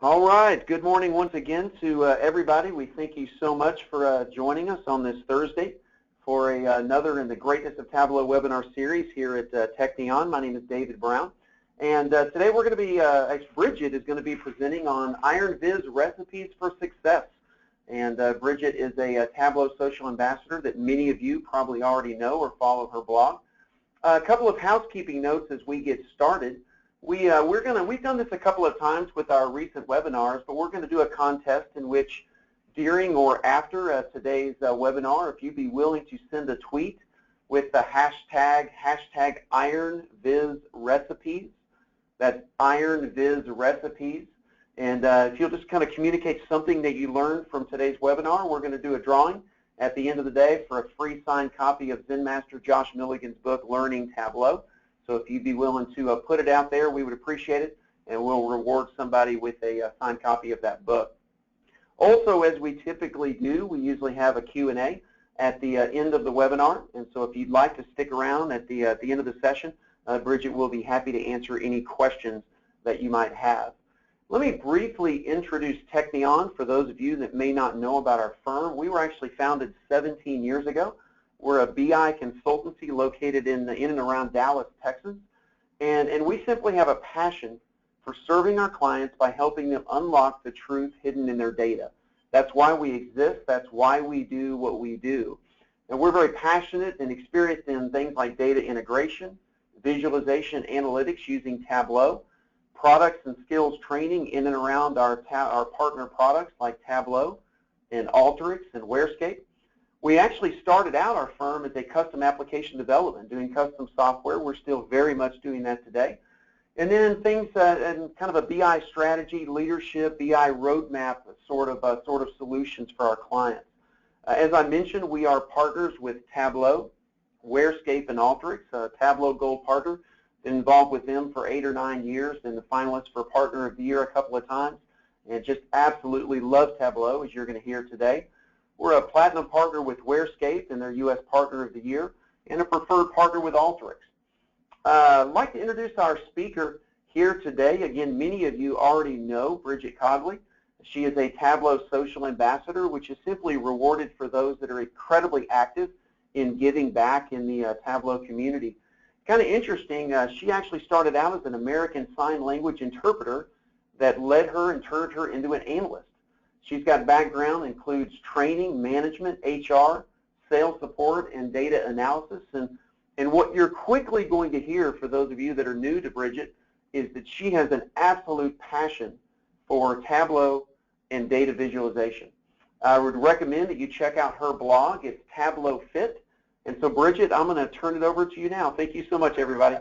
All right. Good morning once again to everybody. We thank you so much for joining us on this Thursday for another in the Greatness of Tableau webinar series here at Technion. My name is David Brown. And today we're going to be, Bridget is going to be presenting on IronViz Recipes for Success. And Bridget is a Tableau social ambassador that many of you probably already know or follow her blog. A couple of housekeeping notes as we get started. We've done this a couple of times with our recent webinars, but we're going to do a contest in which during or after today's webinar, if you'd be willing to send a tweet with the hashtag IronVizRecipes, that's IronVizRecipes, and if you'll just kind of communicate something that you learned from today's webinar, we're going to do a drawing at the end of the day for a free signed copy of Zen Master Josh Milligan's book, Learning Tableau. So if you'd be willing to put it out there, we would appreciate it, and we'll reward somebody with a signed copy of that book. Also, as we typically do, we usually have a Q&A at the end of the webinar, and so if you'd like to stick around at the end of the session, Bridget will be happy to answer any questions that you might have. Let me briefly introduce Technion for those of you that may not know about our firm. We were actually founded 17 years ago. We're a BI consultancy located in and around Dallas, Texas, and we simply have a passion for serving our clients by helping them unlock the truth hidden in their data. That's why we exist. That's why we do what we do. And we're very passionate and experienced in things like data integration, visualization, analytics using Tableau, products and skills training in and around our partner products like Tableau and Alteryx and Warescape. We actually started out our firm as a custom application development, doing custom software. We're still very much doing that today. And then things and kind of a BI strategy, leadership, BI roadmap sort of solutions for our clients. As I mentioned, we are partners with Tableau, Warescape, and Alteryx. Tableau Gold Partner. Been involved with them for 8 or 9 years, and the finalist for Partner of the Year a couple of times, and just absolutely love Tableau, as you're going to hear today. We're a platinum partner with Warescape and their U.S. Partner of the Year, and a preferred partner with Alteryx. I'd like to introduce our speaker here today. Again, many of you already know Bridget Cogley. She is a Tableau social ambassador, which is simply rewarded for those that are incredibly active in giving back in the Tableau community. Kind of interesting, she actually started out as an American Sign Language interpreter that led her and turned her into an analyst. She's got background includes training, management, HR, sales support, and data analysis. And what you're quickly going to hear for those of you that are new to Bridget is that she has an absolute passion for Tableau and data visualization. I would recommend that you check out her blog. It's Tableau Fit. And so, Bridget, I'm going to turn it over to you now. Thank you so much, everybody.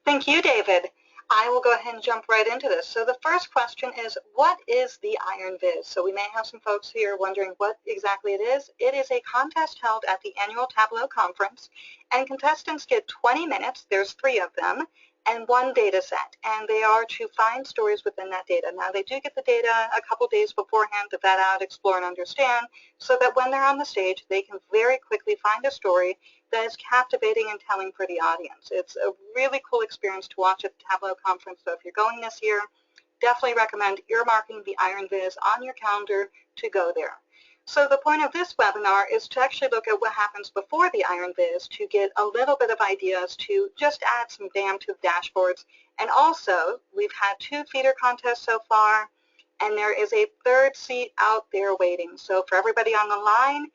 Thank you, David. I will go ahead and jump right into this. So the first question is, what is the IronViz? So we may have some folks here wondering what exactly it is. It is a contest held at the annual Tableau conference, and contestants get 20 minutes, there's 3 of them, and 1 data set, and they are to find stories within that data. Now, they do get the data a couple days beforehand to vet out, explore, and understand, so that when they're on the stage, they can very quickly find a story that is captivating and telling for the audience. It's a really cool experience to watch at the Tableau conference, so if you're going this year, definitely recommend earmarking the IronViz on your calendar to go there. So the point of this webinar is to actually look at what happens before the IronViz to get a little bit of ideas to just add some BAM to the dashboards. And also, we've had 2 feeder contests so far, and there is a 3rd seat out there waiting. So for everybody on the line,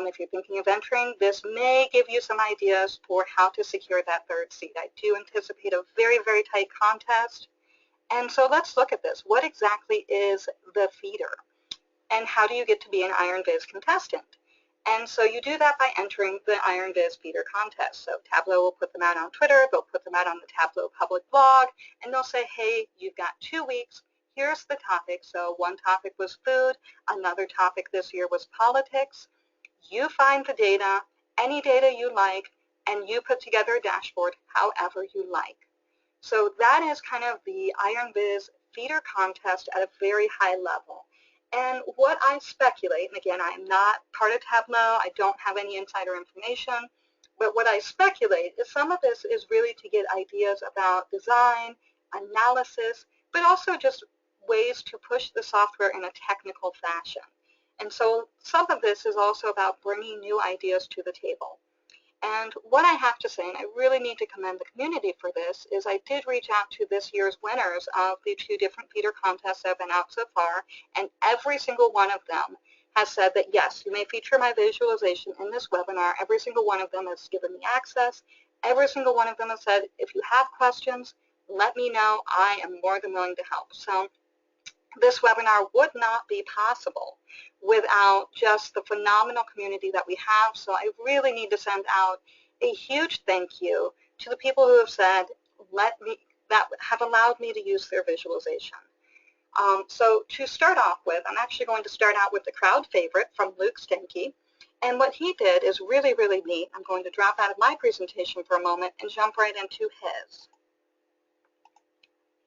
if you're thinking of entering, this may give you some ideas for how to secure that 3rd seat. I do anticipate a very, very tight contest. And so let's look at this. What exactly is the feeder? And how do you get to be an IronViz contestant? And so you do that by entering the IronViz feeder contest. So Tableau will put them out on Twitter, they'll put them out on the Tableau public blog, and they'll say, hey, you've got 2 weeks, here's the topic. So one topic was food, another topic this year was politics. You find the data, any data you like, and you put together a dashboard however you like. So that is kind of the IronViz feeder contest at a very high level. And what I speculate, and again, I'm not part of Tableau, I don't have any insider information, but what I speculate is some of this is really to get ideas about design, analysis, but also just ways to push the software in a technical fashion. And so some of this is also about bringing new ideas to the table. And what I have to say, and I really need to commend the community for this, is I did reach out to this year's winners of the 2 different feeder contests that have been out so far, and every single one of them has said that, yes, you may feature my visualization in this webinar. Every single one of them has given me access. Every single one of them has said, if you have questions, let me know. I am more than willing to help. So this webinar would not be possible without just the phenomenal community that we have. So I really need to send out a huge thank you to the people who have said, that have allowed me to use their visualization. So to start off with, I'm actually going to start out with the crowd favorite from Luke Stenke. And what he did is really, really neat. I'm going to drop out of my presentation for a moment and jump right into his.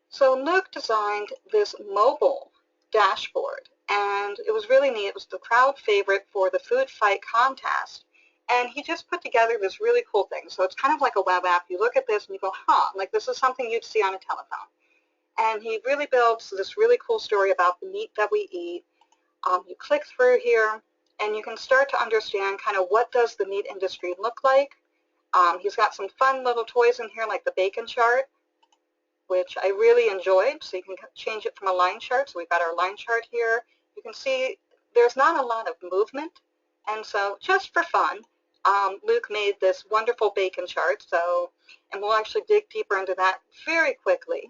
So Luke designed this mobile dashboard, and it was really neat. It was the crowd favorite for the food fight contest, and he just put together this really cool thing. So it's kind of like a web app. You look at this and you go, huh, like this is something you'd see on a telephone. And he really builds this really cool story about the meat that we eat. You click through here, and you can start to understand kind of what does the meat industry look like. He's got some fun little toys in here like the bacon chart, which I really enjoyed. So you can change it from a line chart. So we've got our line chart here. You can see there's not a lot of movement. And so just for fun, Luke made this wonderful bacon chart. So, and we'll actually dig deeper into that very quickly.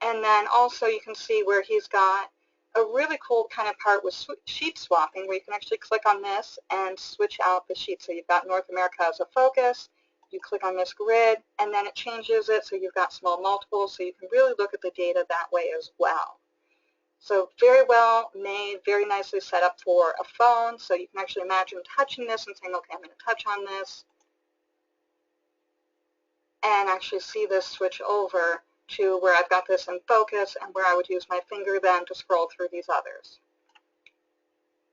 And then also you can see where he's got a really cool kind of part with sheet swapping, where you can actually click on this and switch out the sheet. So you've got North America as a focus. You click on this grid, and then it changes it so you've got small multiples, so you can really look at the data that way as well. So very well made, very nicely set up for a phone, so you can actually imagine touching this and saying, okay, I'm going to touch on this, and actually see this switch over to where I've got this in focus and where I would use my finger then to scroll through these others.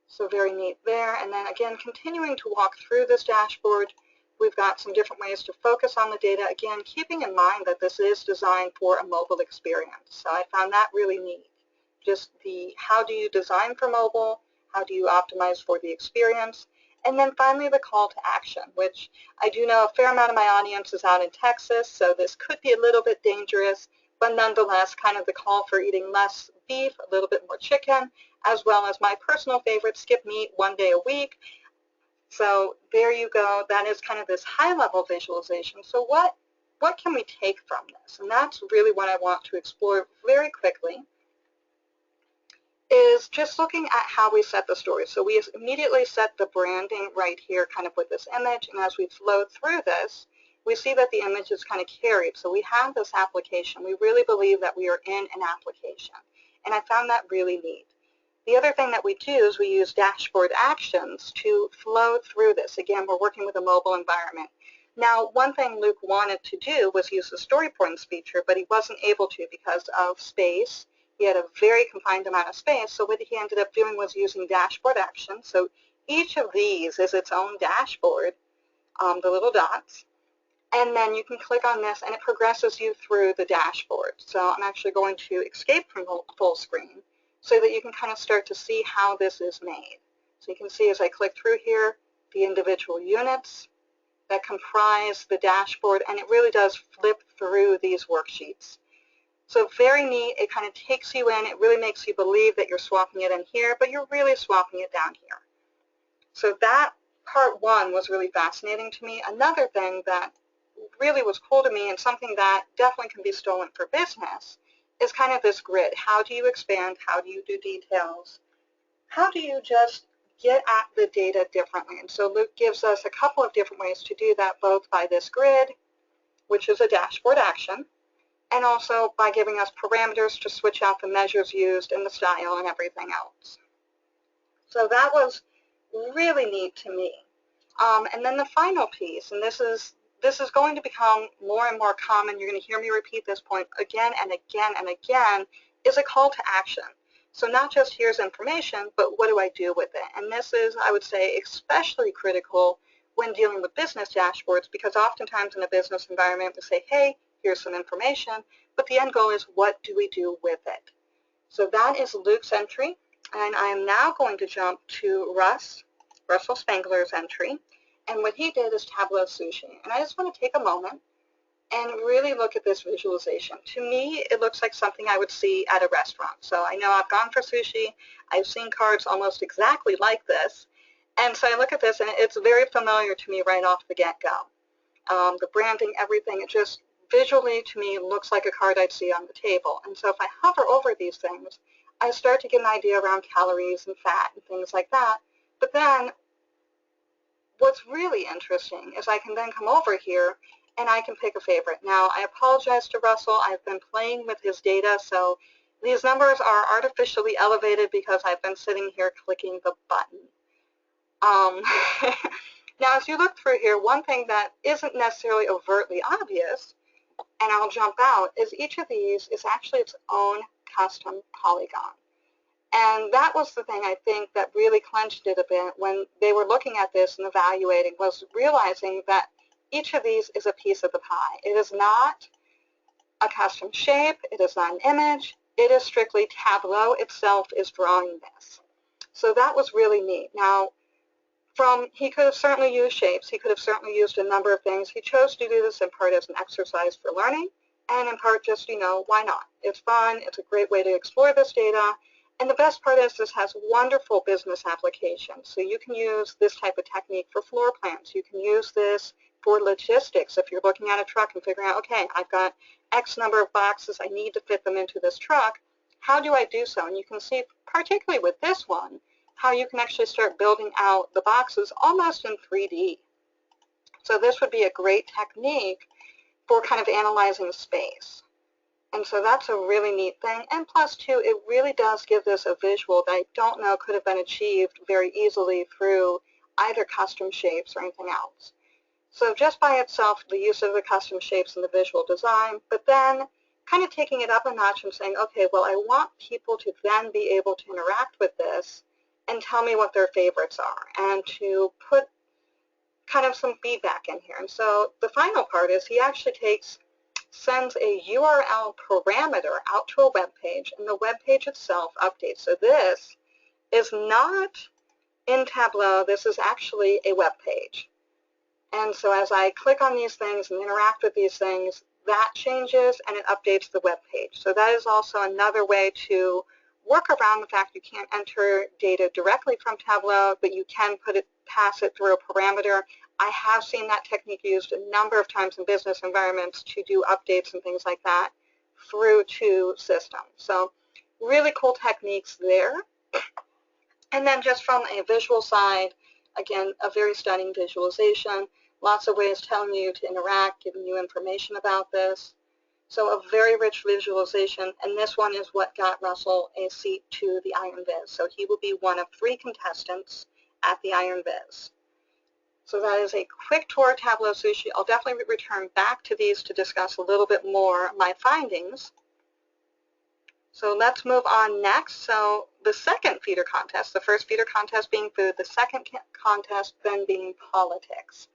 So very neat there. And then again, continuing to walk through this dashboard, we've got some different ways to focus on the data. Again, keeping in mind that this is designed for a mobile experience. So I found that really neat. Just the how do you design for mobile, how do you optimize for the experience, and then finally the call to action, which I do know a fair amount of my audience is out in Texas, so this could be a little bit dangerous, but nonetheless kind of the call for eating less beef, a little bit more chicken, as well as my personal favorite, skip meat 1 day a week. So there you go. That is kind of this high-level visualization. So what can we take from this? And that's really what I want to explore very quickly, is just looking at how we set the story. So we immediately set the branding right here kind of with this image, and as we flow through this, we see that the image is kind of carried. So we have this application. We really believe that we are in an application, and I found that really neat. The other thing that we do is we use dashboard actions to flow through this. Again, we're working with a mobile environment. Now, one thing Luke wanted to do was use the story points feature, but he wasn't able to because of space. He had a very confined amount of space, so what he ended up doing was using dashboard actions. So each of these is its own dashboard, the little dots, and then you can click on this and it progresses you through the dashboard. So I'm actually going to escape from full screen so that you can kind of start to see how this is made. So you can see as I click through here, the individual units that comprise the dashboard, and it really does flip through these worksheets. So very neat. It kind of takes you in. It really makes you believe that you're swapping it in here, but you're really swapping it down here. So that part one was really fascinating to me. Another thing that really was cool to me, and something that definitely can be stolen for business, is kind of this grid. How do you expand? How do you do details? How do you just get at the data differently? And so Luke gives us a couple of different ways to do that, both by this grid, which is a dashboard action, and also by giving us parameters to switch out the measures used and the style and everything else. So that was really neat to me. And then the final piece, and this is going to become more and more common, you're going to hear me repeat this point again and again and again, is a call to action. So not just here's information, but what do I do with it? And this is, I would say, especially critical when dealing with business dashboards, because oftentimes in a business environment we say, hey, here's some information, but the end goal is what do we do with it? So that is Luke's entry, and I am now going to jump to Russell Spangler's entry, and what he did is Tableau Solution. And I just want to take a moment and really look at this visualization. To me, it looks like something I would see at a restaurant. So I know I've gone for sushi. I've seen cards almost exactly like this. And so I look at this, and it's very familiar to me right off the get-go. The branding, everything, it just visually to me looks like a card I'd see on the table. And so if I hover over these things, I start to get an idea around calories and fat and things like that. But then what's really interesting is I can then come over here and I can pick a favorite. Now, I apologize to Russell. I've been playing with his data, so these numbers are artificially elevated because I've been sitting here clicking the button. Now, as you look through here, one thing that isn't necessarily overtly obvious, and I'll jump out, is each of these is actually its own custom polygon. And that was the thing I think that really clenched it a bit when they were looking at this and evaluating, was realizing that each of these is a piece of the pie. It is not a custom shape. It is not an image. It is strictly Tableau itself is drawing this. So that was really neat. Now, he could have certainly used shapes. He could have certainly used a number of things. He chose to do this in part as an exercise for learning, and in part just, why not? It's fun. It's a great way to explore this data. And the best part is this has wonderful business applications. So you can use this type of technique for floor plans. You can use this for logistics. If you're looking at a truck and figuring out, okay, I've got X number of boxes, I need to fit them into this truck. How do I do so? And you can see, particularly with this one, how you can actually start building out the boxes almost in 3D. So this would be a great technique for kind of analyzing space. And so that's a really neat thing. And plus, too, it really does give this a visual that I don't know could have been achieved very easily through either custom shapes or anything else. So just by itself, the use of the custom shapes and the visual design, but then kind of taking it up a notch and saying, okay, well, I want people to then be able to interact with this and tell me what their favorites are, and to put kind of some feedback in here. And so the final part is he actually sends a URL parameter out to a web page, and the web page itself updates. So this is not in Tableau. This is actually a web page. And so as I click on these things and interact with these things, that changes and it updates the web page. So that is also another way to work around the fact you can't enter data directly from Tableau, but you can pass it through a parameter. I have seen that technique used a number of times in business environments to do updates and things like that through to systems. So really cool techniques there. And then just from a visual side, again, a very stunning visualization. Lots of ways telling you to interact, giving you information about this. So a very rich visualization, and this one is what got Russell a seat to the IronViz. So he will be one of 3 contestants at the IronViz. So that is a quick tour of Tableau Sushi. I'll definitely return back to these to discuss a little bit more my findings. So let's move on next. So the second feeder contest, the first feeder contest being food, the second contest then being politics.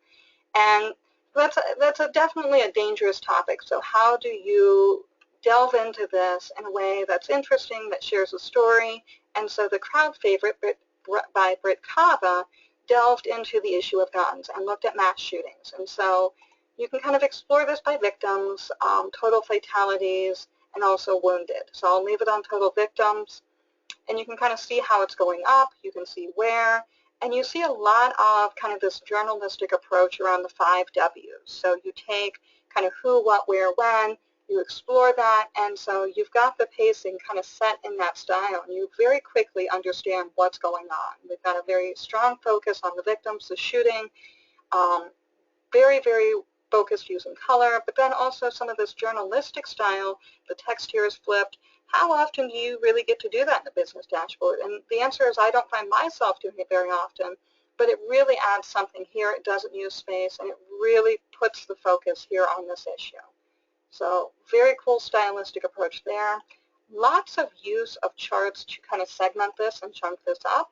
And that's definitely a dangerous topic. So how do you delve into this in a way that's interesting, that shares a story? And so the crowd favorite by Bridget Cogley delved into the issue of guns and looked at mass shootings. And so you can kind of explore this by victims, total fatalities, and also wounded. So I'll leave it on total victims, and you can kind of see how it's going up. You can see where, and you see a lot of kind of this journalistic approach around the 5 W's. So you take kind of who, what, where, when, you explore that, and so you've got the pacing kind of set in that style, and you very quickly understand what's going on. We've got a very strong focus on the victims, the shooting, very, very focused using color, but then also some of this journalistic style. The text here is flipped. How often do you really get to do that in a business dashboard? And the answer is I don't find myself doing it very often, but it really adds something here. It doesn't use space, and it really puts the focus here on this issue. So very cool stylistic approach there. Lots of use of charts to kind of segment this and chunk this up.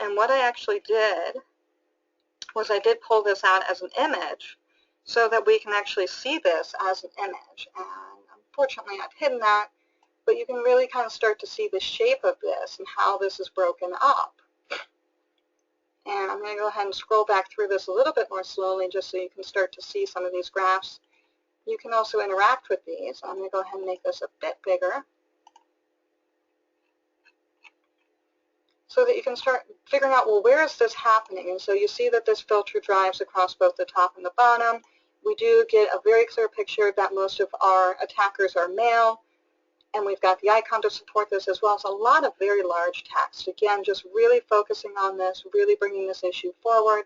And what I actually did was I did pull this out as an image so that we can actually see this as an image. And unfortunately, I've hidden that. but you can really kind of start to see the shape of this and how this is broken up. And I'm going to go ahead and scroll back through this a little bit more slowly just so you can start to see some of these graphs. You can also interact with these. I'm going to go ahead and make this a bit bigger so that you can start figuring out, well, where is this happening? And so you see that this filter drives across both the top and the bottom. We do get a very clear picture that most of our attackers are male, and we've got the icon to support this as well. So a lot of very large text. Again, just really focusing on this, really bringing this issue forward,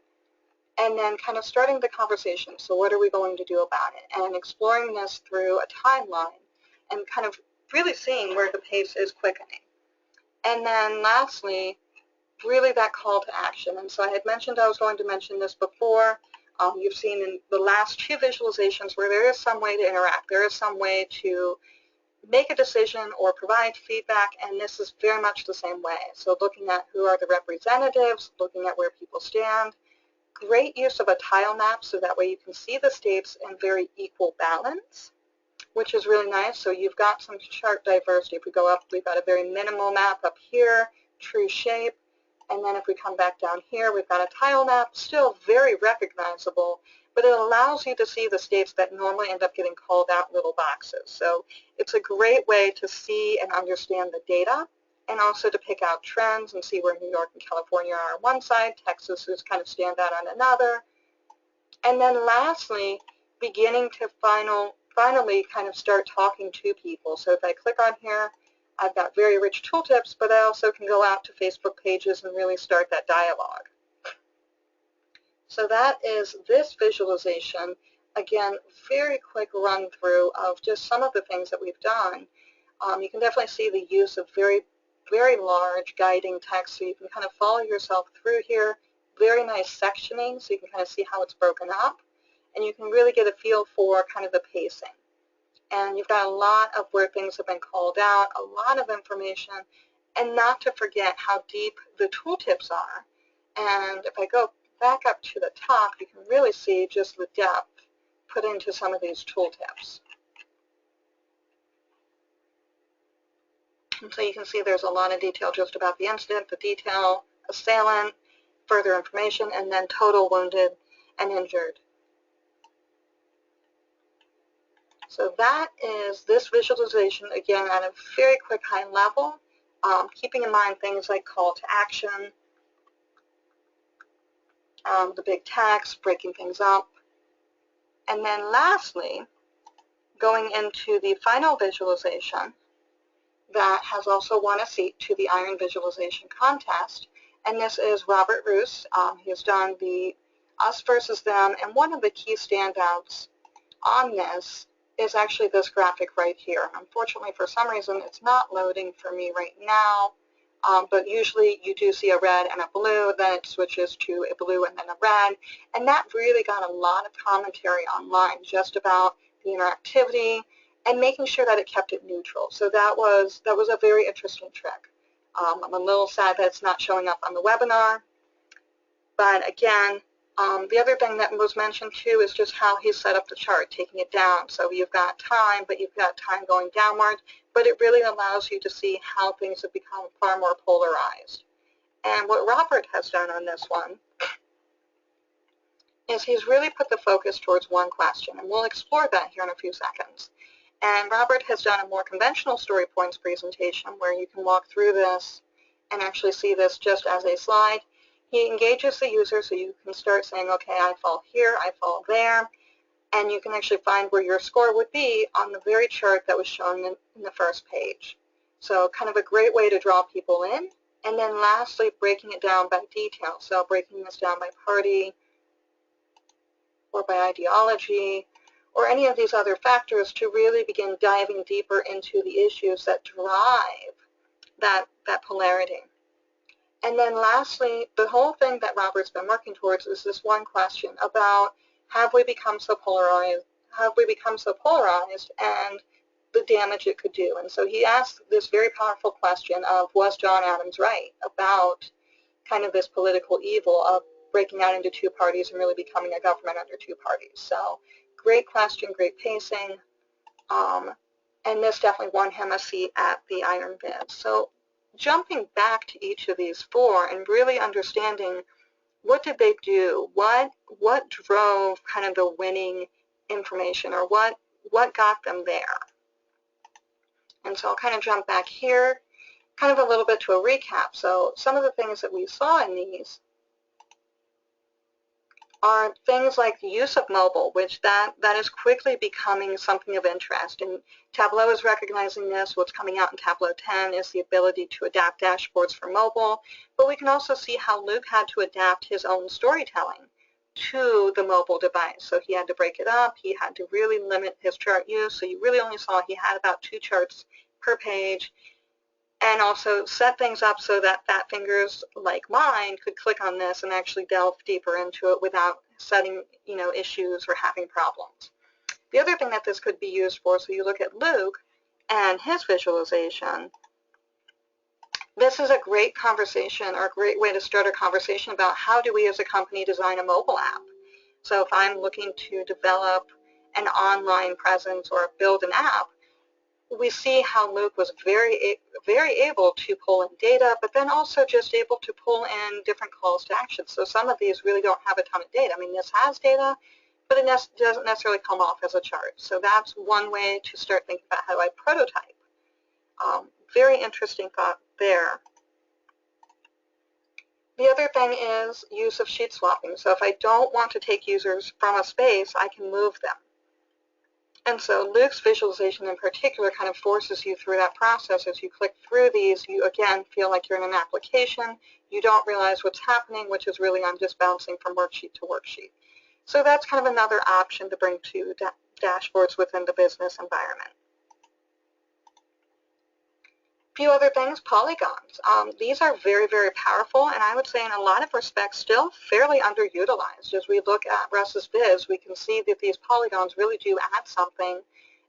and then kind of starting the conversation. So what are we going to do about it? And exploring this through a timeline and kind of really seeing where the pace is quickening. And then lastly, really that call to action. And so I had mentioned I was going to mention this before. You've seen in the last two visualizations where there is some way to interact. There is some way to make a decision or provide feedback, and this is very much the same way. So looking at who are the representatives, looking at where people stand. Great use of a tile map so that way you can see the states in very equal balance, which is really nice. So you've got some chart diversity. If we go up, we've got a very minimal map up here, true shape. And then if we come back down here, we've got a tile map, still very recognizable, but it allows you to see the states that normally end up getting called out in little boxes. So it's a great way to see and understand the data, and also to pick out trends and see where New York and California are on one side, Texas is kind of stand out on another. And then lastly, beginning to finally kind of start talking to people. So if I click on here, I've got very rich tooltips, but I also can go out to Facebook pages and really start that dialogue. So that is this visualization. Again, very quick run through of just some of the things that we've done. You can definitely see the use of very large guiding text, so you can kind of follow yourself through here. Very nice sectioning, so you can kind of see how it's broken up. And you can really get a feel for kind of the pacing. And you've got a lot of where things have been called out, a lot of information, and not to forget how deep the tooltips are. And if I go back up to the top, you can really see just the depth put into some of these tooltips. And so you can see there's a lot of detail just about the incident, the detail, assailant, further information, and then total wounded and injured. So that is this visualization, again, at a very quick high level, keeping in mind things like call to action, the big text, breaking things up. And then lastly, going into the final visualization that has also won a seat to the Iron Visualization Contest, and this is Robert Roos. He has done the Us versus Them, and one of the key standouts on this is actually this graphic right here. Unfortunately, for some reason, it's not loading for me right now, but usually you do see a red and a blue, then it switches to a blue and then a red, and that really got a lot of commentary online just about the interactivity and making sure that it kept it neutral. So that was a very interesting trick. I'm a little sad that it's not showing up on the webinar, but again, the other thing that was mentioned too is just how he set up the chart, taking it down. So you've got time, but you've got time going downward, but it really allows you to see how things have become far more polarized. And what Robert has done on this one is he's really put the focus towards one question, and we'll explore that here in a few seconds. And Robert has done a more conventional story points presentation where you can walk through this and actually see this just as a slide. He engages the user so you can start saying, okay, I fall here, I fall there, and you can actually find where your score would be on the very chart that was shown in the first page. So kind of a great way to draw people in. And then lastly, breaking it down by detail. So breaking this down by party or by ideology or any of these other factors to really begin diving deeper into the issues that drive that polarity. And then lastly, the whole thing that Robert's been working towards is this one question about have we become so polarized and the damage it could do. And so he asked this very powerful question of, was John Adams right about kind of this political evil of breaking out into two parties and really becoming a government under two parties? So great question, great pacing. And this definitely won him a seat at the IronViz. So jumping back to each of these four and really understanding what did they do, what drove kind of the winning information, or what got them there. And so I'll kind of jump back here, kind of a little bit to a recap. So some of the things that we saw in these are things like the use of mobile, which that is quickly becoming something of interest. And Tableau is recognizing this. What's coming out in Tableau 10 is the ability to adapt dashboards for mobile. But we can also see how Luke had to adapt his own storytelling to the mobile device. So he had to break it up. He had to really limit his chart use. So you really only saw he had about 2 charts per page, and also set things up so that fat fingers like mine could click on this and actually delve deeper into it without setting, issues or having problems. The other thing that this could be used for, so you look at Luke and his visualization, this is a great conversation, or a great way to start a conversation about how do we as a company design a mobile app. So if I'm looking to develop an online presence or build an app, we see how Luke was very able to pull in data, but then also just able to pull in different calls to action. So some of these really don't have a ton of data. I mean, this has data, but it doesn't necessarily come off as a chart. So that's one way to start thinking about how do I prototype. Very interesting thought there. The other thing is use of sheet swapping. So if I don't want to take users from a space, I can move them. And so Luke's visualization in particular kind of forces you through that process. As you click through these, you again feel like you're in an application. You don't realize what's happening, which is really I'm just bouncing from worksheet to worksheet. So that's kind of another option to bring to dashboards within the business environment. A few other things, polygons. These are very, very powerful, and I would say in a lot of respects still fairly underutilized. As we look at Russ's Viz, we can see that these polygons really do add something.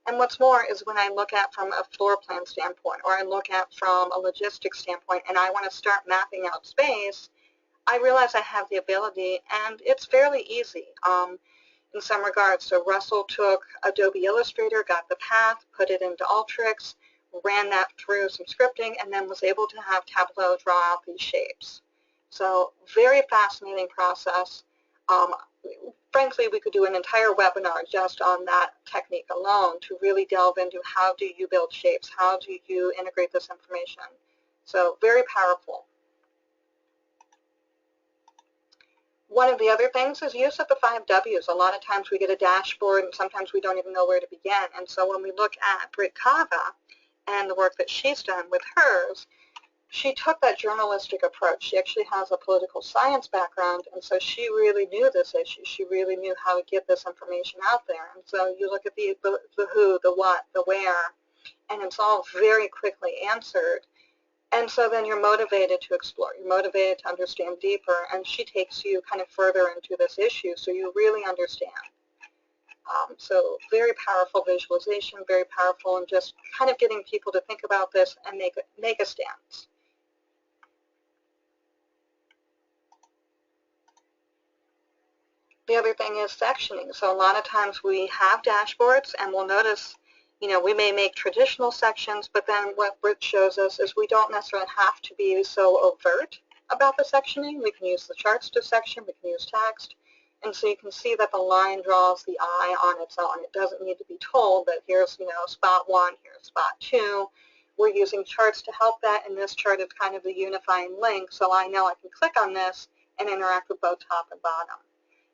And what's more is when I look at from a floor plan standpoint, or I look at from a logistics standpoint, and I want to start mapping out space, I realize I have the ability, and it's fairly easy in some regards. So Russell took Adobe Illustrator, got the path, put it into Alteryx, ran that through some scripting, and then was able to have Tableau draw out these shapes. So very fascinating process. Frankly, we could do an entire webinar just on that technique alone to really delve into how do you build shapes, how do you integrate this information. So very powerful. One of the other things is use of the 5 W's. A lot of times we get a dashboard and sometimes we don't even know where to begin. And so when we look at Bridget Cogley and the work that she's done with hers, she took that journalistic approach. She actually has a political science background, and so she really knew this issue. She really knew how to get this information out there. And so you look at the who, the what, the where, and it's all very quickly answered. And so then you're motivated to explore. You're motivated to understand deeper, and she takes you kind of further into this issue so you really understand. So very powerful visualization, very powerful, and just kind of getting people to think about this and make a stance. The other thing is sectioning. So a lot of times we have dashboards and we'll notice, we may make traditional sections, but then what Brit shows us is we don't necessarily have to be so overt about the sectioning. We can use the charts to section, we can use text. And so you can see that the line draws the eye on its own. It doesn't need to be told that here's, spot 1, here's spot 2. We're using charts to help that, and this chart is kind of the unifying link, so I know I can click on this and interact with both top and bottom.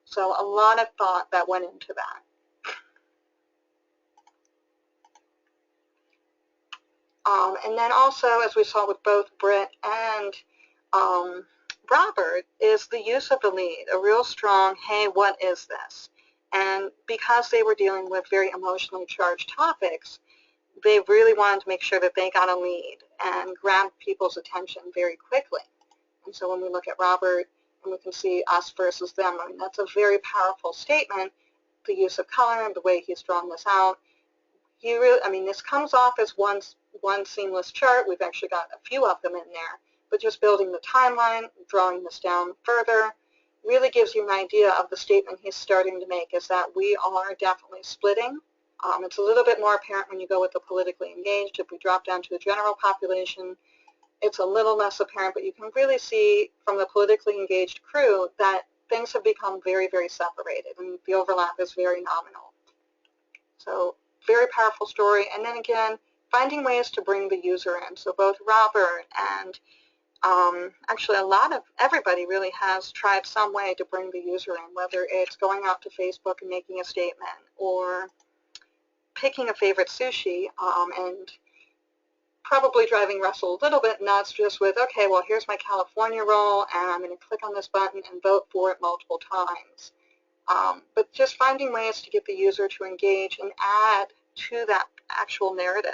So a lot of thought that went into that. And then also, as we saw with both Brit and Robert, is the use of the lead, a real strong, hey, what is this? And because they were dealing with very emotionally charged topics, they really wanted to make sure that they got a lead and grabbed people's attention very quickly. And so when we look at Robert, and we can see us versus them, I mean, that's a very powerful statement, the use of color and the way he's drawn this out. This comes off as one seamless chart. We've actually got a few of them in there. But just building the timeline, drawing this down further, really gives you an idea of the statement he's starting to make, is that we are definitely splitting It's a little bit more apparent when you go with the politically engaged. If we drop down to the general population, it's a little less apparent, but you can really see from the politically engaged crew that things have become very, very separated, and the overlap is very nominal. So very powerful story. And then again, finding ways to bring the user in. So both Robert and actually everybody really has tried some way to bring the user in, whether it's going out to Facebook and making a statement, or picking a favorite sushi and probably driving Russell a little bit nuts just with, okay, well, here's my California roll, and I'm going to click on this button and vote for it multiple times. But just finding ways to get the user to engage and add to that actual narrative.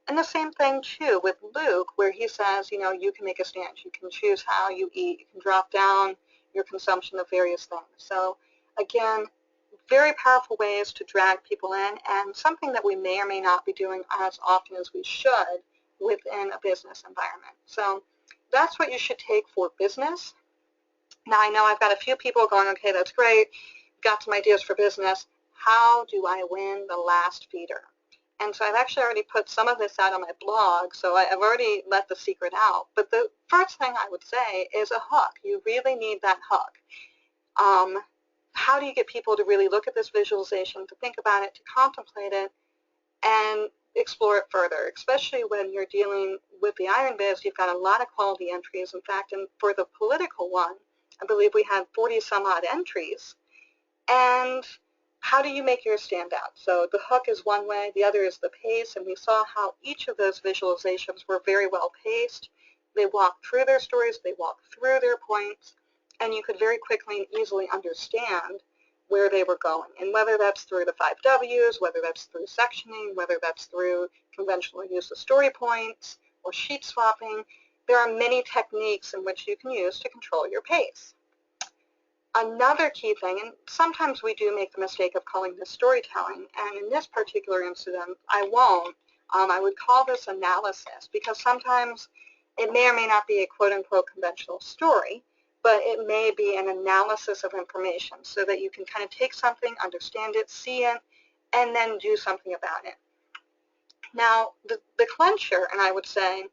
And the same thing, too, with Luke, where he says, you can make a stand. You can choose how you eat. You can drop down your consumption of various things. So, again, very powerful ways to drag people in, and something that we may or may not be doing as often as we should within a business environment. So that's what you should take for business. Now, I know I've got a few people going, okay, that's great. Got some ideas for business. How do I win the last feeder? And so I've actually already put some of this out on my blog, so I've already let the secret out. But the first thing I would say is a hook. You really need that hook. How do you get people to really look at this visualization, to think about it, to contemplate it, and explore it further, especially when you're dealing with the IronViz? You've got a lot of quality entries. In fact, for the political one, I believe we had 40 some odd entries. And how do you make yours stand out? So the hook is one way, the other is the pace, and we saw how each of those visualizations were very well paced. They walked through their stories, they walked through their points, and you could very quickly and easily understand where they were going. And whether that's through the 5 W's, whether that's through sectioning, whether that's through conventional use of story points or sheet swapping, there are many techniques in which you can use to control your pace. Another key thing, and sometimes we do make the mistake of calling this storytelling, and in this particular incident, I won't. I would call this analysis, because sometimes it may or may not be a quote-unquote conventional story, but it may be an analysis of information so that you can kind of take something, understand it, see it, and then do something about it. Now, the clincher, and I would say,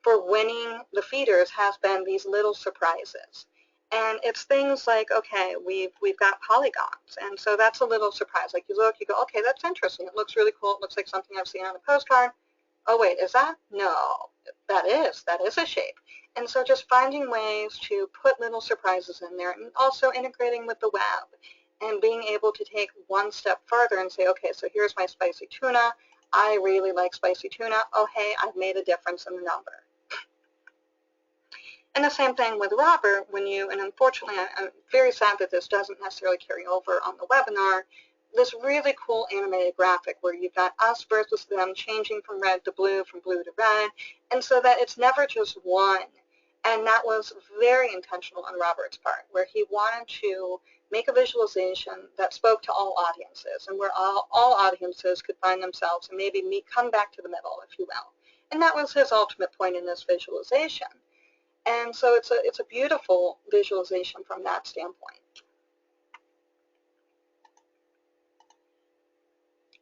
for winning the feeders has been these little surprises. And it's things like, okay, we've got polygons, and so that's a little surprise. Like you look, you go, okay, that's interesting. It looks really cool. It looks like something I've seen on a postcard. Oh, wait, is that? No, that is a shape. And so just finding ways to put little surprises in there, and also integrating with the web and being able to take one step further and say, okay, so here's my spicy tuna. I really like spicy tuna. Oh, hey, I've made a difference in the number. And the same thing with Robert, and unfortunately I'm very sad that this doesn't necessarily carry over on the webinar, this really cool animated graphic where you've got us versus them changing from red to blue, from blue to red, and so that it's never just one. And that was very intentional on Robert's part, where he wanted to make a visualization that spoke to all audiences, and where all audiences could find themselves and maybe come back to the middle, if you will. And that was his ultimate point in this visualization. And so it's a beautiful visualization from that standpoint.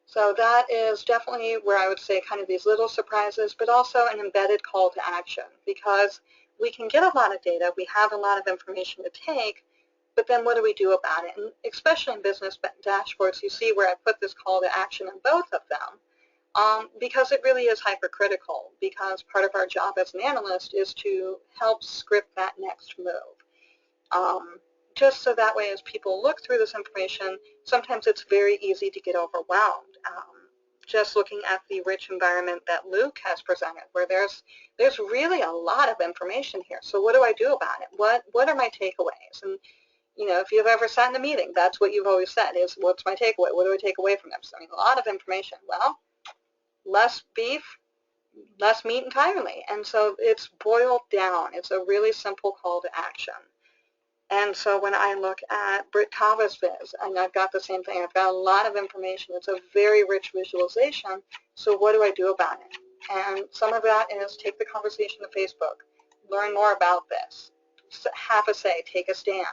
So that is definitely where I would say kind of these little surprises, but also an embedded call to action, because we can get a lot of data, we have a lot of information to take, but then what do we do about it? And especially in business dashboards, you see where I put this call to action in both of them. Because it really is hypercritical, because part of our job as an analyst is to help script that next move. Just so that way as people look through this information, sometimes it's very easy to get overwhelmed. Just looking at the rich environment that Luke has presented, where there's really a lot of information here. So what do I do about it? What are my takeaways? And if you've ever sat in a meeting, that's what you've always said is, what's my takeaway? What do I take away from this? I mean, a lot of information. Well, less beef, less meat entirely. And so it's boiled down. It's a really simple call to action. And so when I look at Bridget Cogley's viz, and I've got the same thing, I've got a lot of information. It's a very rich visualization. So what do I do about it? And some of that is take the conversation to Facebook, learn more about this, have a say, take a stand.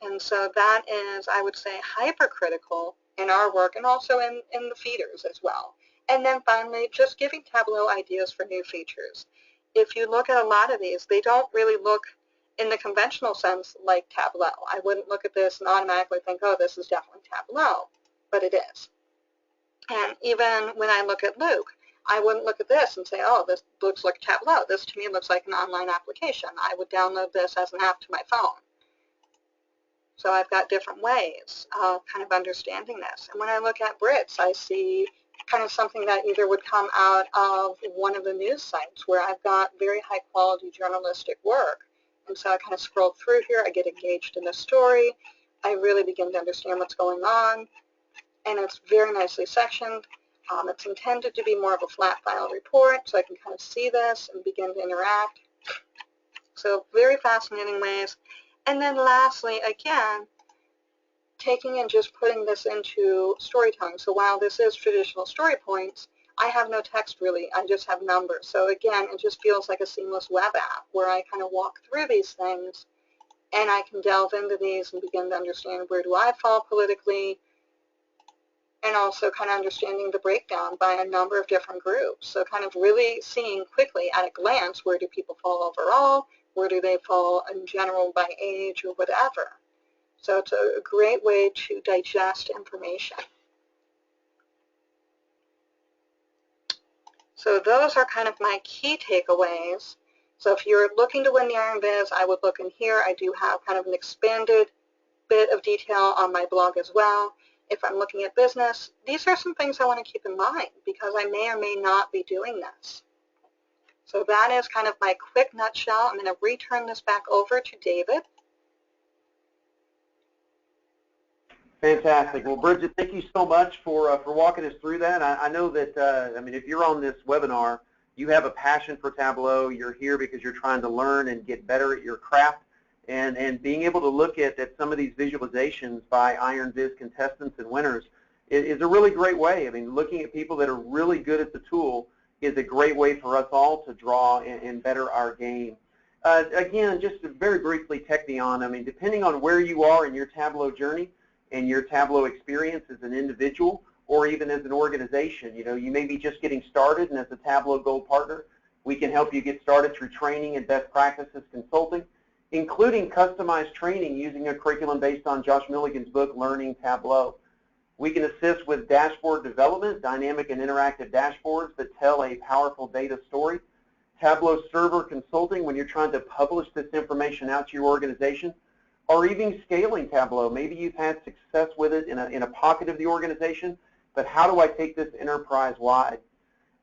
And so that is, I would say, hypercritical in our work and also in the feeders as well. And then finally, just giving Tableau ideas for new features. If you look at a lot of these, they don't really look in the conventional sense like Tableau. I wouldn't look at this and automatically think, oh, this is definitely Tableau, but it is. And even when I look at Luke, I wouldn't look at this and say, oh, this looks like Tableau. This to me looks like an online application. I would download this as an app to my phone. So I've got different ways of kind of understanding this. And when I look at Brits, I see kind of something that either would come out of one of the news sites where I've got very high quality journalistic work. And so I kind of scroll through here, I get engaged in the story, I really begin to understand what's going on, and it's very nicely sectioned. It's intended to be more of a flat file report, so I can kind of see this and begin to interact. So very fascinating ways. And then lastly, again, taking and just putting this into storytelling. So while this is traditional story points, I have no text really, I just have numbers. So again, it just feels like a seamless web app where I kind of walk through these things and I can delve into these and begin to understand where do I fall politically, and also kind of understanding the breakdown by a number of different groups. So kind of really seeing quickly at a glance, where do people fall overall, where do they fall in general by age or whatever. So it's a great way to digest information. So those are kind of my key takeaways. So if you're looking to win the IronViz, I would look in here. I do have kind of an expanded bit of detail on my blog as well. If I'm looking at business, these are some things I want to keep in mind because I may or may not be doing this. So that is kind of my quick nutshell. I'm going to return this back over to David. Fantastic. Well, Bridget, thank you so much for walking us through that. I know that, I mean, if you're on this webinar, you have a passion for Tableau. You're here because you're trying to learn and get better at your craft. And being able to look at some of these visualizations by IronViz contestants and winners is a really great way. I mean, looking at people that are really good at the tool is a great way for us all to draw and better our game. Again, just very briefly, Technion, I mean, depending on where you are in your Tableau journey and your Tableau experience as an individual or even as an organization, you know, you may be just getting started, and as a Tableau Gold partner, we can help you get started through training and best practices consulting, including customized training using a curriculum based on Josh Milligan's book, Learning Tableau. We can assist with dashboard development, dynamic and interactive dashboards that tell a powerful data story. Tableau server consulting when you're trying to publish this information out to your organization, or even scaling Tableau. Maybe you've had success with it in a pocket of the organization, but how do I take this enterprise-wide?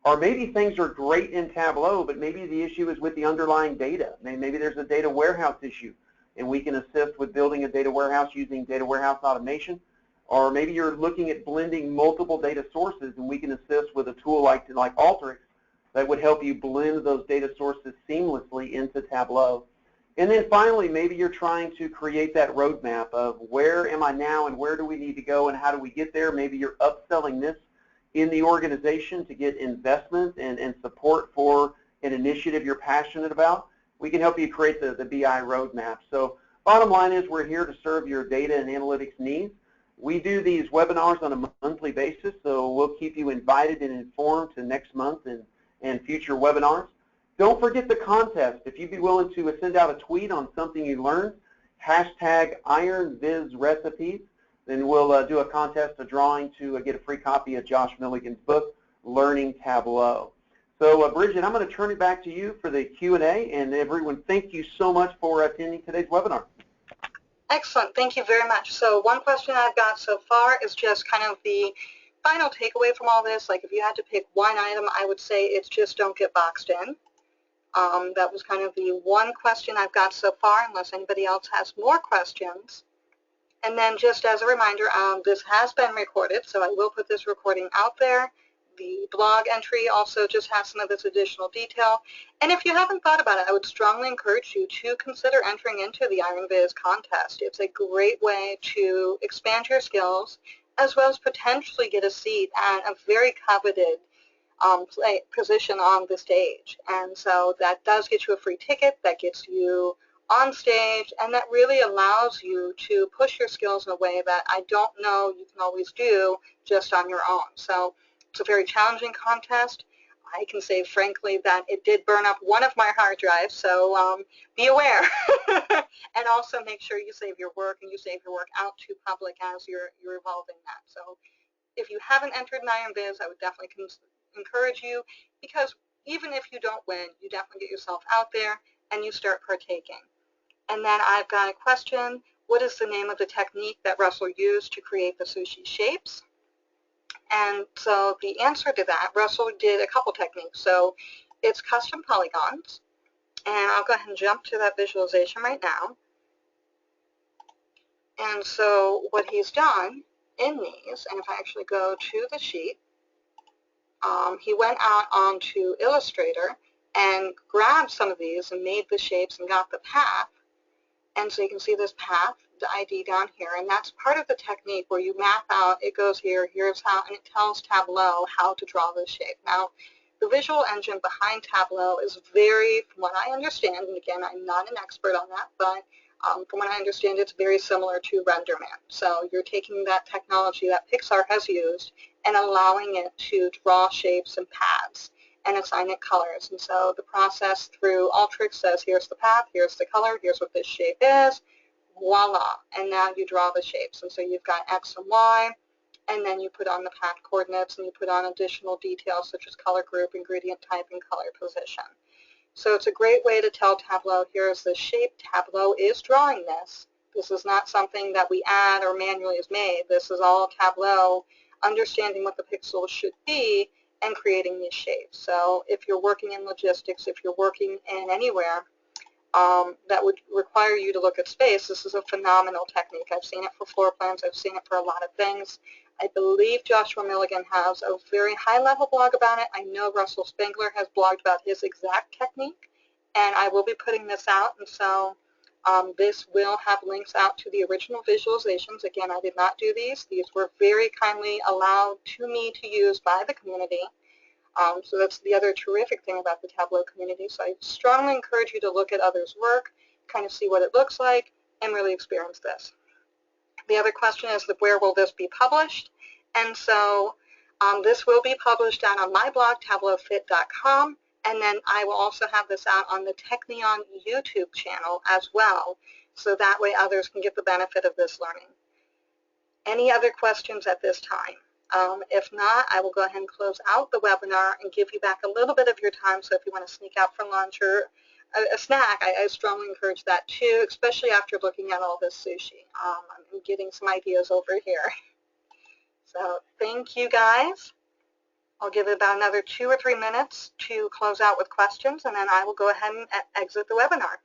Or maybe things are great in Tableau, but maybe the issue is with the underlying data. Maybe there's a data warehouse issue, and we can assist with building a data warehouse using data warehouse automation. Or maybe you're looking at blending multiple data sources, and we can assist with a tool like Alteryx that would help you blend those data sources seamlessly into Tableau. And then finally, maybe you're trying to create that roadmap of where am I now and where do we need to go and how do we get there. Maybe you're upselling this in the organization to get investment and support for an initiative you're passionate about. We can help you create the BI roadmap. So bottom line is we're here to serve your data and analytics needs. We do these webinars on a monthly basis, so we'll keep you invited and informed to next month and future webinars. Don't forget the contest. If you'd be willing to send out a tweet on something you learned, hashtag IronVizRecipes, then we'll do a contest, a drawing to get a free copy of Josh Milligan's book, Learning Tableau. So Bridget, I'm going to turn it back to you for the Q&A, and everyone, thank you so much for attending today's webinar. Excellent. Thank you very much. So one question I've got so far is just kind of the final takeaway from all this. Like if you had to pick one item, I would say it's just don't get boxed in. That was kind of the one question I've got so far, unless anybody else has more questions. And then just as a reminder, this has been recorded, so I will put this recording out there. The blog entry also just has some of this additional detail. And if you haven't thought about it, I would strongly encourage you to consider entering into the IronViz contest. It's a great way to expand your skills, as well as potentially get a seat at a very coveted position on the stage. And so that does get you a free ticket. That gets you on stage, and that really allows you to push your skills in a way that I don't know you can always do just on your own. So it's a very challenging contest. I can say frankly that it did burn up one of my hard drives, so be aware. And also make sure you save your work, and you save your work out to public as you're evolving that. So if you haven't entered an IronViz, I would definitely encourage you, because even if you don't win, you definitely get yourself out there and you start partaking. And then I've got a question. What is the name of the technique that Russell used to create the sushi shapes? And so the answer to that, Russell did a couple techniques. So it's custom polygons. And I'll go ahead and jump to that visualization right now. And so what he's done in these, and if I actually go to the sheet, he went out onto Illustrator and grabbed some of these and made the shapes and got the path. And so you can see this path, the ID down here, and that's part of the technique where you map out, it goes here, here's how, and it tells Tableau how to draw this shape. Now, the visual engine behind Tableau is very, from what I understand, and again, I'm not an expert on that, but from what I understand, it's very similar to RenderMan. So you're taking that technology that Pixar has used and allowing it to draw shapes and paths and assign it colors. And so the process through Alteryx says, here's the path, here's the color, here's what this shape is, voila, and now you draw the shapes. And so you've got X and Y, and then you put on the path coordinates, and you put on additional details such as color group, ingredient type, and color position. So it's a great way to tell Tableau, here's the shape, Tableau is drawing this. This is not something that we add or manually is made. This is all Tableau understanding what the pixels should be and creating these shapes. So if you're working in logistics, if you're working in anywhere that would require you to look at space, this is a phenomenal technique. I've seen it for floor plans. I've seen it for a lot of things. I believe Joshua Milligan has a very high-level blog about it. I know Russell Spengler has blogged about his exact technique, and I will be putting this out. And so this will have links out to the original visualizations. Again, I did not do these. These were very kindly allowed to me to use by the community. So that's the other terrific thing about the Tableau community. So I strongly encourage you to look at others' work, kind of see what it looks like, and really experience this. The other question is that where will this be published? And so this will be published out on my blog, tableaufit.com, and then I will also have this out on the Technion YouTube channel as well, so that way others can get the benefit of this learning. Any other questions at this time? If not, I will go ahead and close out the webinar and give you back a little bit of your time, so if you want to sneak out for lunch or a snack, I strongly encourage that too, especially after looking at all this sushi. I'm getting some ideas over here. So thank you guys. I'll give it about another 2 or 3 minutes to close out with questions, and then I will go ahead and exit the webinar.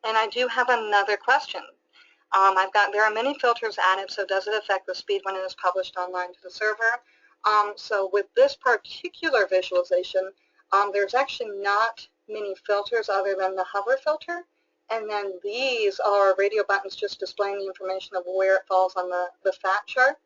And I do have another question. There are many filters added, so does it affect the speed when it is published online to the server? So with this particular visualization, there's actually not many filters other than the hover filter. And then these are radio buttons just displaying the information of where it falls on the fat chart.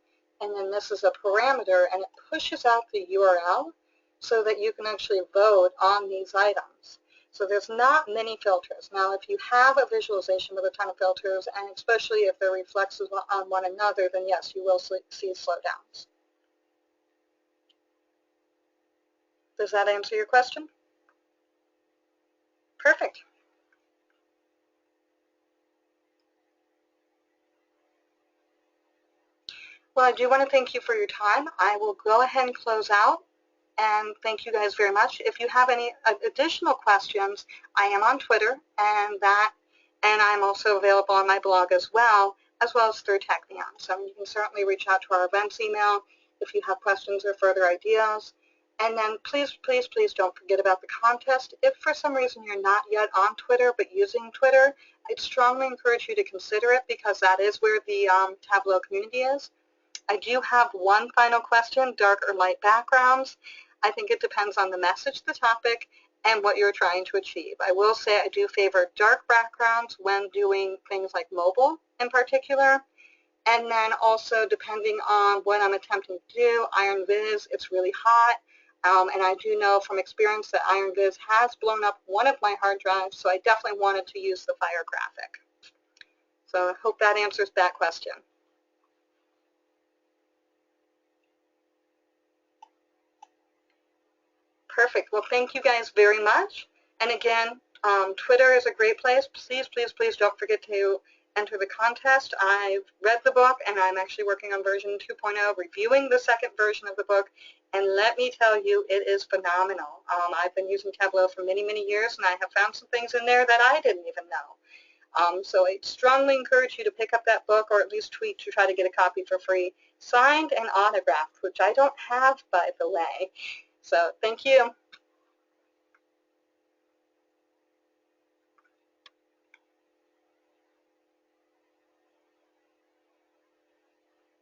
And then this is a parameter, and it pushes out the URL so that you can actually vote on these items. So there's not many filters. Now, if you have a visualization with a ton of filters, and especially if they're reflexive on one another, then yes, you will see slowdowns. Does that answer your question? Perfect. Well, I do want to thank you for your time. I will go ahead and close out. And thank you guys very much. If you have any additional questions, I am on Twitter, and I'm also available on my blog as well as through Technion. So you can certainly reach out to our events email if you have questions or further ideas. And then please, please, please don't forget about the contest. If for some reason you're not yet on Twitter but using Twitter, I'd strongly encourage you to consider it, because that is where the Tableau community is. I do have one final question, dark or light backgrounds. I think it depends on the message, the topic, and what you're trying to achieve. I will say I do favor dark backgrounds when doing things like mobile in particular. And then also, depending on what I'm attempting to do, IronViz, it's really hot. And I do know from experience that IronViz has blown up one of my hard drives, so I definitely wanted to use the Fire graphic. So I hope that answers that question. Perfect. Well, thank you guys very much. And again, Twitter is a great place. Please, please, please don't forget to enter the contest. I've read the book, and I'm actually working on version 2.0, reviewing the second version of the book. And let me tell you, it is phenomenal. I've been using Tableau for many, many years, and I have found some things in there that I didn't even know. So I strongly encourage you to pick up that book, or at least tweet to try to get a copy for free, signed and autographed, which I don't have, by the way. So thank you.